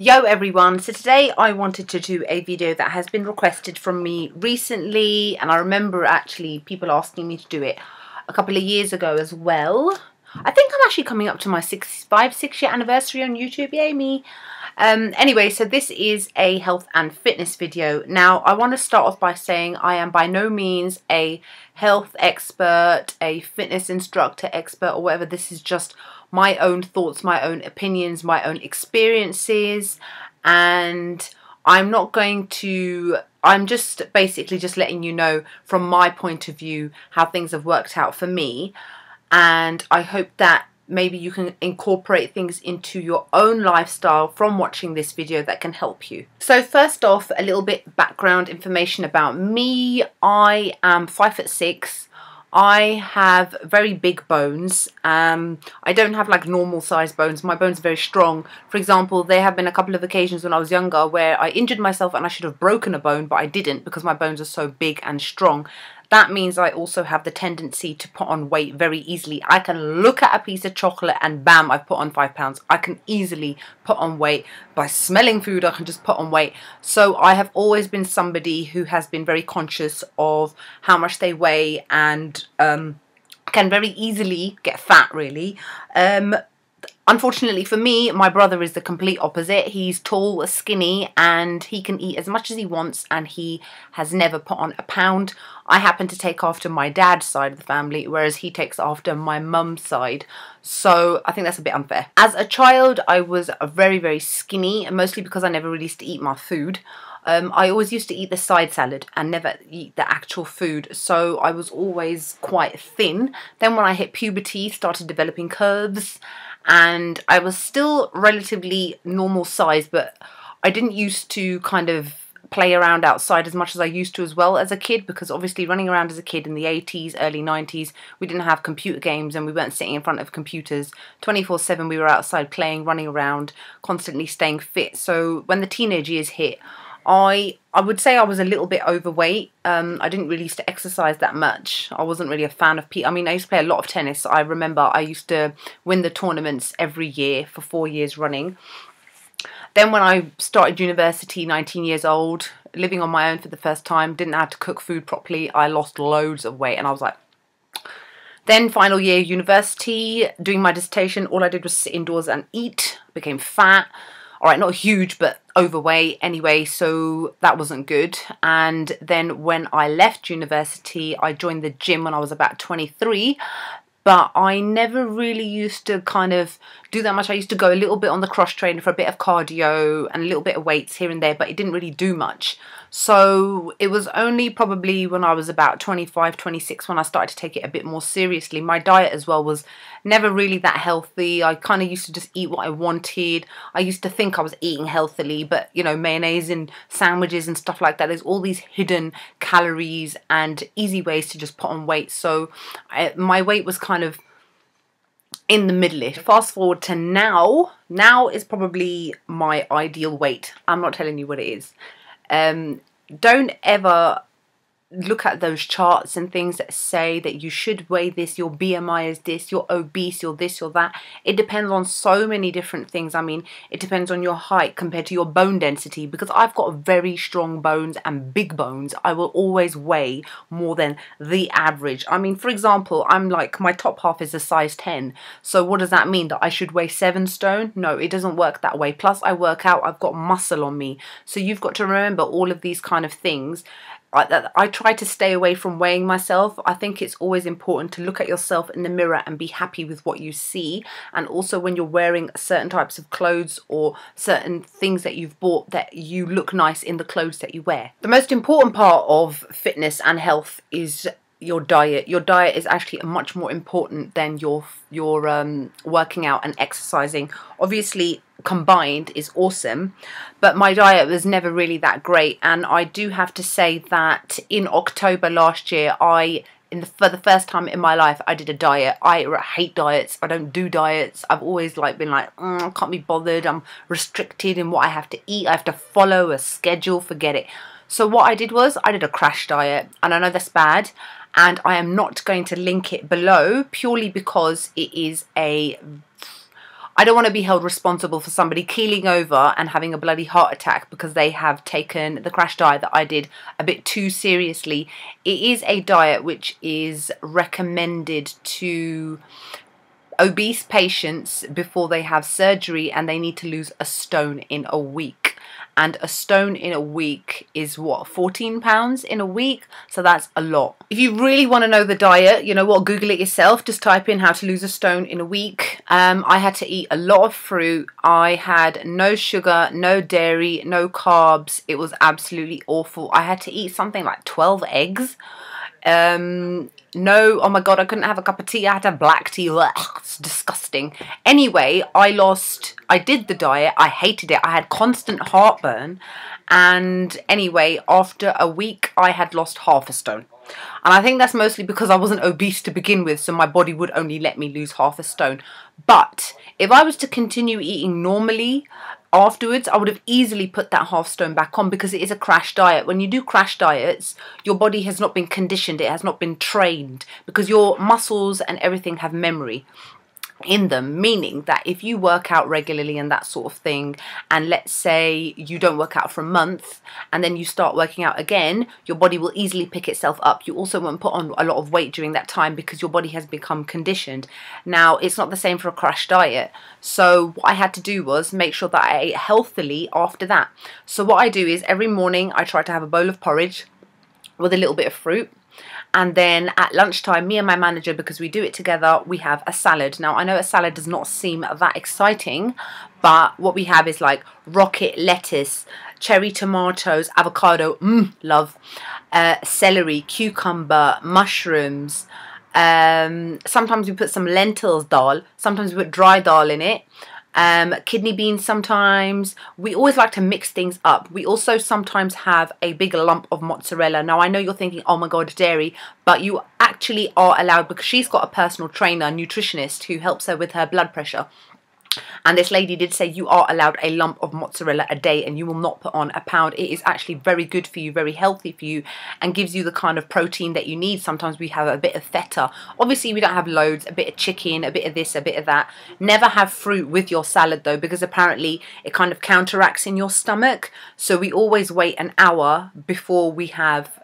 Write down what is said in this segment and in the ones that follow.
Yo everyone, so today I wanted to do a video that has been requested from me recently, and I remember actually people asking me to do it a couple of years ago as well. I think I'm actually coming up to my 6 year anniversary on YouTube, yay me. Anyway, so this is a health and fitness video. Now I want to start off by saying I am by no means a health expert, a fitness instructor expert or whatever. This is just my own thoughts, my own opinions, my own experiences, and I'm just basically just letting you know from my point of view how things have worked out for me, and I hope that maybe you can incorporate things into your own lifestyle from watching this video that can help you. So first off, a little bit background information about me. I am 5'6". I have very big bones. I don't have like normal sized bones. My bones are very strong. For example, there have been a couple of occasions when I was younger where I injured myself and I should have broken a bone, but I didn't because my bones are so big and strong. That means I also have the tendency to put on weight very easily. I can look at a piece of chocolate and bam, I've put on 5 pounds. I can easily put on weight. By smelling food, I can just put on weight. So I have always been somebody who has been very conscious of how much they weigh and can very easily get fat, really. Unfortunately for me, my brother is the complete opposite. He's tall, skinny, and he can eat as much as he wants, and he has never put on a pound. I happen to take after my dad's side of the family, whereas he takes after my mum's side. So I think that's a bit unfair. As a child, I was very, very skinny, mostly because I never really used to eat my food. I always used to eat the side salad and never eat the actual food, so I was always quite thin. Then when I hit puberty, started developing curves, and I was still relatively normal size, but I didn't used to kind of play around outside as much as I used to as well as a kid, because obviously running around as a kid in the 80s, early 90s, we didn't have computer games and we weren't sitting in front of computers 24/7. We were outside playing, running around, constantly staying fit. So when the teenage years hit, I would say I was a little bit overweight. I didn't really used to exercise that much. I wasn't really a fan of I mean, I used to play a lot of tennis. I remember I used to win the tournaments every year for 4 years running. Then when I started university, 19 years old, living on my own for the first time, didn't know how to cook food properly, I lost loads of weight and I was like... Then final year university, doing my dissertation, all I did was sit indoors and eat, became fat. Alright, not huge, but overweight anyway, so that wasn't good. And then when I left university, I joined the gym when I was about 23, but I never really used to kind of do that much. I used to go a little bit on the cross trainer for a bit of cardio and a little bit of weights here and there, but it didn't really do much. So it was only probably when I was about 25, 26 when I started to take it a bit more seriously. My diet as well was never really that healthy. I kind of used to just eat what I wanted. I used to think I was eating healthily, but you know, mayonnaise and sandwiches and stuff like that, there's all these hidden calories and easy ways to just put on weight. So my weight was kind of in the middle-ish. Fast forward to now is probably my ideal weight. I'm not telling you what it is. Don't ever look at those charts and things that say that you should weigh this, your BMI is this, you're obese, you're this, you're that. It depends on so many different things. I mean, it depends on your height compared to your bone density. Because I've got very strong bones and big bones, I will always weigh more than the average. I mean, for example, I'm like, my top half is a size 10. So what does that mean? That I should weigh 7 stone? No, it doesn't work that way. Plus I work out, I've got muscle on me. So you've got to remember all of these kind of things. I try to stay away from weighing myself. I think it's always important to look at yourself in the mirror and be happy with what you see. And also when you're wearing certain types of clothes or certain things that you've bought, that you look nice in the clothes that you wear. The most important part of fitness and health is your diet. Your diet is actually much more important than your working out and exercising. Obviously, combined is awesome, but my diet was never really that great, and I do have to say that in October last year, for the first time in my life, I did a diet. I hate diets. I don't do diets. I've always been like, I can't be bothered. I'm restricted in what I have to eat. I have to follow a schedule. Forget it. So what I did was I did a crash diet, and I know that's bad, and I am not going to link it below purely because it is I don't want to be held responsible for somebody keeling over and having a bloody heart attack because they have taken the crash diet that I did a bit too seriously. It is a diet which is recommended to obese patients before they have surgery, and they need to lose a stone in a week. And a stone in a week is what, 14 pounds in a week? So that's a lot. If you really want to know the diet, you know what, Google it yourself. Just type in how to lose a stone in a week. I had to eat a lot of fruit. I had no sugar, no dairy, no carbs. It was absolutely awful. I had to eat something like 12 eggs. No, oh my god, I couldn't have a cup of tea. I had to have black tea. Ugh, it's disgusting. Anyway, I did the diet. I hated it. I had constant heartburn. And anyway, after a week, I had lost half a stone. And I think that's mostly because I wasn't obese to begin with, so my body would only let me lose half a stone. But if I was to continue eating normally afterwards, I would have easily put that half stone back on, because it is a crash diet. When you do crash diets, your body has not been conditioned, it has not been trained, because your muscles and everything have memory in them, meaning that if you work out regularly and that sort of thing, and let's say you don't work out for a month and then you start working out again, your body will easily pick itself up. You also won't put on a lot of weight during that time because your body has become conditioned. Now, it's not the same for a crash diet. So what I had to do was make sure that I ate healthily after that. So what I do is every morning I try to have a bowl of porridge with a little bit of fruit. And then at lunchtime, me and my manager, because we do it together, we have a salad. Now, I know a salad does not seem that exciting, but what we have is like rocket lettuce, cherry tomatoes, avocado, love, celery, cucumber, mushrooms. Sometimes we put some lentils dal, sometimes we put dry dal in it. Kidney beans sometimes. We always like to mix things up. We also sometimes have a big lump of mozzarella. Now I know you're thinking, oh my god, dairy, but you actually are allowed, because she's got a personal trainer, nutritionist, who helps her with her blood pressure. And this lady did say you are allowed a lump of mozzarella a day and you will not put on a pound. It is actually very good for you, very healthy for you, and gives you the kind of protein that you need. Sometimes we have a bit of feta. Obviously we don't have loads, a bit of chicken, a bit of this, a bit of that. Never have fruit with your salad though, because apparently it kind of counteracts in your stomach. So we always wait an hour before we have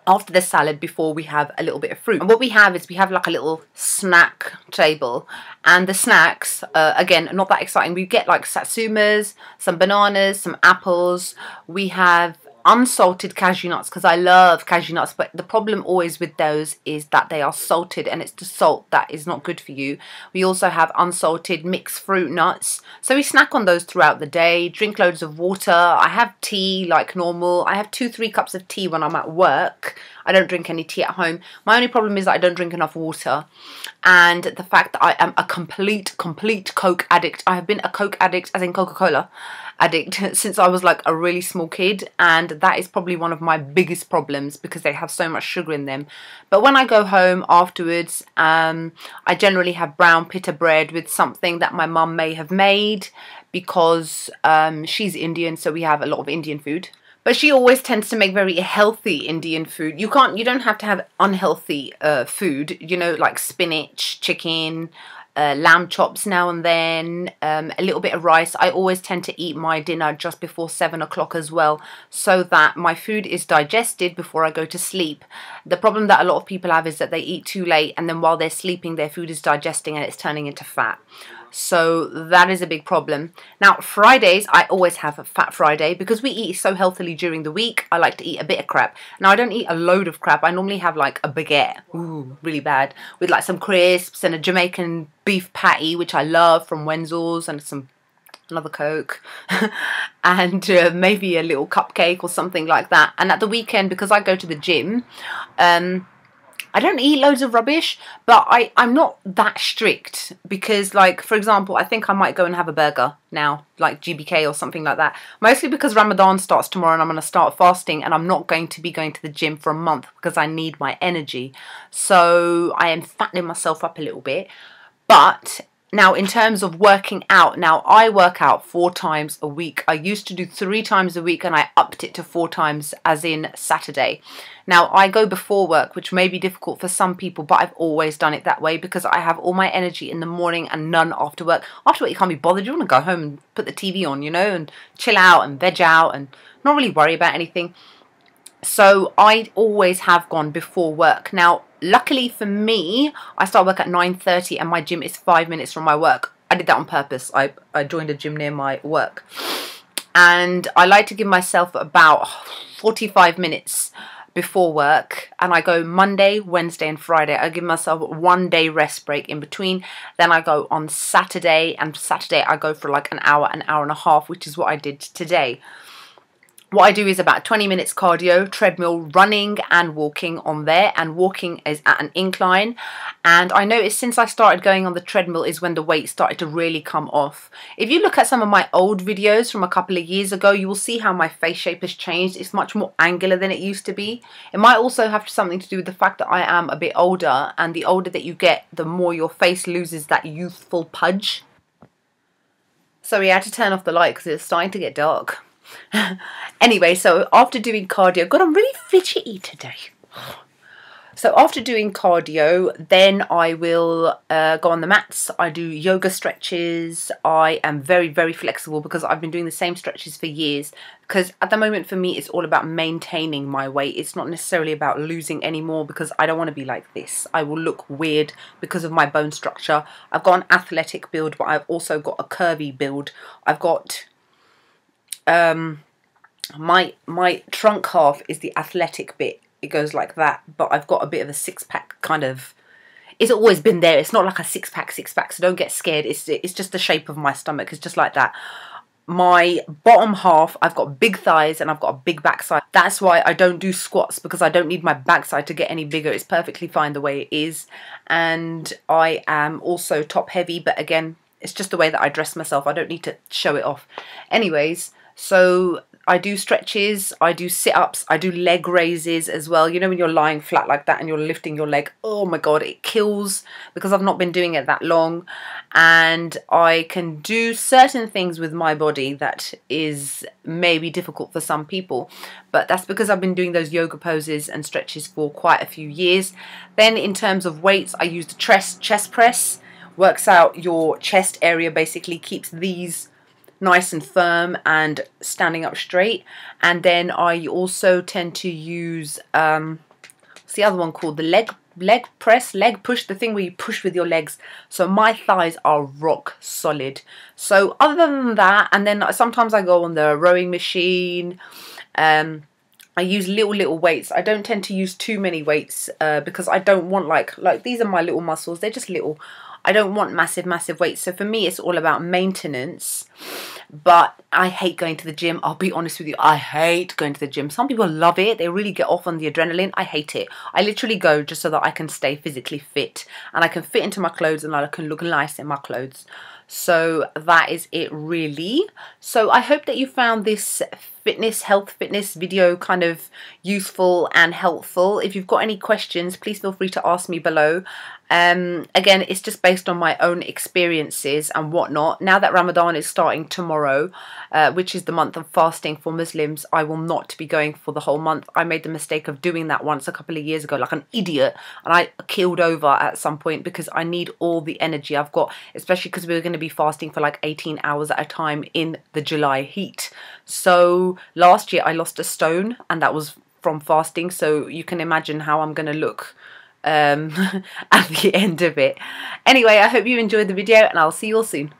after the salad, before we have a little bit of fruit. And what we have is we have like a little snack table, and the snacks, again, not that exciting. We get like satsumas, some bananas, some apples. We have unsalted cashew nuts, because I love cashew nuts, but the problem always with those is that they are salted, and it's the salt that is not good for you. We also have unsalted mixed fruit nuts, so we snack on those throughout the day. Drink loads of water. I have tea like normal. I have 2-3 cups of tea when I'm at work. I don't drink any tea at home. My only problem is that I don't drink enough water, and the fact that I am a complete Coke addict. I have been a Coke addict, as in Coca-Cola addict, since I was like a really small kid, and that is probably one of my biggest problems because they have so much sugar in them. But when I go home afterwards, I generally have brown pita bread with something that my mum may have made, because she's Indian, so we have a lot of Indian food. But she always tends to make very healthy Indian food. You don't have to have unhealthy food, you know, like spinach, chicken, lamb chops now and then, a little bit of rice. I always tend to eat my dinner just before 7 o'clock as well, so that my food is digested before I go to sleep. The problem that a lot of people have is that they eat too late, and then while they're sleeping their food is digesting and it's turning into fat. So that is a big problem. Now Fridays, I always have a Fat Friday, because we eat so healthily during the week. I like to eat a bit of crap. Now I don't eat a load of crap. I normally have like a baguette, ooh, really bad, with like some crisps and a Jamaican beef patty, which I love, from Wenzel's, and another Coke, and maybe a little cupcake or something like that. And at the weekend, because I go to the gym, I don't eat loads of rubbish, but I'm not that strict, because, like, for example, I think I might go and have a burger now, like GBK or something like that. Mostly because Ramadan starts tomorrow and I'm going to start fasting, and I'm not going to be going to the gym for a month because I need my energy. So I am fattening myself up a little bit. But Now, in terms of working out, now I work out 4 times a week. I used to do 3 times a week and I upped it to 4 times, as in Saturday. Now, I go before work, which may be difficult for some people, but I've always done it that way because I have all my energy in the morning and none after work. After work, you can't be bothered. You want to go home and put the TV on, you know, and chill out and veg out and not really worry about anything. So I always have gone before work. Now, luckily for me, I start work at 9:30 and my gym is 5 minutes from my work. I did that on purpose. I joined a gym near my work. And I like to give myself about 45 minutes before work. And I go Monday, Wednesday and Friday. I give myself 1 day rest break in between. Then I go on Saturday. And Saturday I go for like an hour and a half, which is what I did today. What I do is about 20 minutes cardio, treadmill, running and walking on there. And walking is at an incline. And I noticed since I started going on the treadmill is when the weight started to really come off. If you look at some of my old videos from a couple of years ago, you will see how my face shape has changed. It's much more angular than it used to be. It might also have something to do with the fact that I am a bit older. And the older that you get, the more your face loses that youthful pudge. Sorry, I had to turn off the light because it's starting to get dark. Anyway, so after doing cardio, God, I'm really fidgety today. So after doing cardio, then I will go on the mats. I do yoga stretches. I am very, very flexible because I've been doing the same stretches for years. Because at the moment for me, it's all about maintaining my weight. It's not necessarily about losing any more because I don't want to be like this. I will look weird because of my bone structure. I've got an athletic build, but I've also got a curvy build. I've got... my trunk half is the athletic bit. It goes like that, but I've got a bit of a six-pack kind of... It's always been there. It's not like a six-pack, so don't get scared. It's just the shape of my stomach. It's just like that. My bottom half, I've got big thighs and I've got a big backside. That's why I don't do squats, because I don't need my backside to get any bigger. It's perfectly fine the way it is. And I am also top heavy, but again, it's just the way that I dress myself. I don't need to show it off. Anyways, so I do stretches, I do sit-ups, I do leg raises as well. You know when you're lying flat like that and you're lifting your leg, oh my god, it kills because I've not been doing it that long. And I can do certain things with my body that is maybe difficult for some people, but that's because I've been doing those yoga poses and stretches for quite a few years. Then in terms of weights, I use the chest press. Works out your chest area, basically keeps these nice and firm and standing up straight. And then I also tend to use what's the other one called, the leg press, leg push, the thing where you push with your legs. So my thighs are rock solid. So other than that, and then sometimes I go on the rowing machine. I use little weights. I don't tend to use too many weights because I don't want like these are my little muscles, they're just little. I don't want massive weights. So for me, it's all about maintenance. But I hate going to the gym. I'll be honest with you. I hate going to the gym. Some people love it. They really get off on the adrenaline. I hate it. I literally go just so that I can stay physically fit. And I can fit into my clothes and I can look nice in my clothes. So that is it really. So I hope that you found this health fitness video kind of useful and helpful. If you've got any questions, please feel free to ask me below. Again, it's just based on my own experiences and whatnot. Now that Ramadan is starting tomorrow, which is the month of fasting for Muslims, I will not be going for the whole month. I made the mistake of doing that once a couple of years ago, like an idiot, and I killed over at some point because I need all the energy I've got, especially because we're going to be fasting for like 18 hours at a time in the July heat. So last year I lost a stone and that was from fasting, so you can imagine how I'm going to look at the end of it. Anyway, I hope you enjoyed the video and I'll see you all soon.